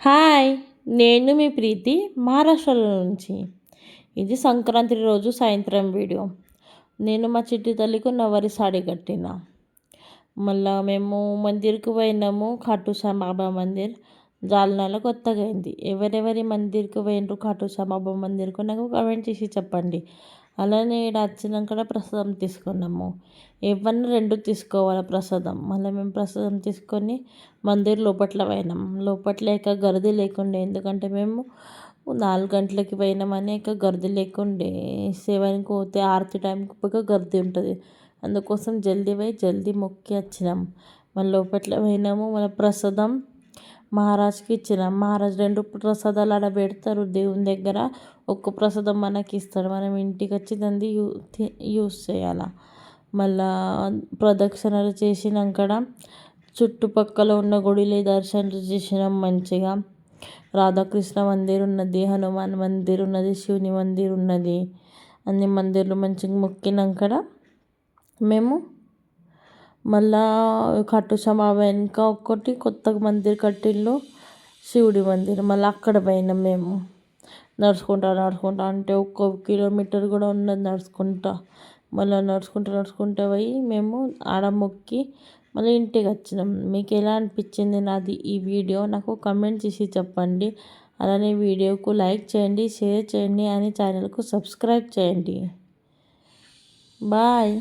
Hi! నేను మీ ప్రీతి మహారాష్ట్రలో నుంచి. ఇది సంక్రాంతి రోజు సాయంత్రం వీడియో. నేను మా చిట్టి తల్లికి నవరి సాడీ కట్టిన. మళ్ళా మేము మందిర్‌కి పోయినాము. ఖాటూ శ్యామ్ బాబా మందిర్ జాల్నాలో కొత్తగా అయింది. ఎవరెవరి మందిర్‌కి పోయిండ్రు ఖాటూ శ్యామ్ బాబా మందిర్‌కు నాకు కామెంట్ చేసి చెప్పండి. అలానే ఈడ వచ్చినాక ప్రసాదం తీసుకున్నాము. ఏవన్నా 2 తీసుకోవాలి ప్రసాదం. మళ్ళీ మేము ప్రసాదం తీసుకొని మందిర్ లోపట్ల పోయినాం. లోపట్ల ఇక గర్దీ లేకుండే, ఎందుకంటే మేము 4 గంటలకి పోయినామని ఇక గర్దీ లేకుండే. 7కి పోతే ఆరతి టైంకి పోగా గర్దీ ఉంటుంది. అందుకోసం జల్దీ పోయి జల్దీ మొక్కి వచ్చినాం. మళ్ళీ లోపట్ల పోయినాము. మళ్ళీ ప్రసాదం మహారాజ్కి ఇచ్చినాం. మహారాజ్ 2 ప్రసాదాలు ఆడ పెడతారు దేవుని దగ్గర. ఒక్క ప్రసాదం మనకి ఇస్తాడు. మనం ఇంటికి వచ్చి దాన్ని యూస్ చేయాల. మళ్ళా ప్రదక్షిణలు చేసినాక చుట్టుపక్కల ఉన్న గుడిలో దర్శనం చేసినాం మంచిగా. రాధాకృష్ణ మందిర్ ఉన్నది, హనుమాన్ మందిర్ ఉన్నది, శివుని మందిర్ ఉన్నది. అన్ని మందిర్లు మంచిగా మొక్కినాక మేము మళ్ళా ఖాటూ శ్యామ్ బాబా వెనక ఒకటి కొత్తగా మందిర్ కట్టిండ్రు, శివుడి మందిర్. మళ్ళీ అక్కడ పోయినాం మేము నడుచుకుంటా అంటే 1 కిలోమీటర్ కూడా ఉన్నది నడుచుకుంటా. మళ్ళీ నడుచుకుంటా పోయి మేము ఆడ మొక్కి మళ్ళీ ఇంటికి వచ్చినాం. మీకు ఎలా అనిపించింది నాది ఈ వీడియో నాకు కమెంట్ చేసి చెప్పండి. అలానే వీడియోకు లైక్ చేయండి, షేర్ చేయండి, అని ఛానల్కు సబ్స్క్రైబ్ చేయండి. బాయ్.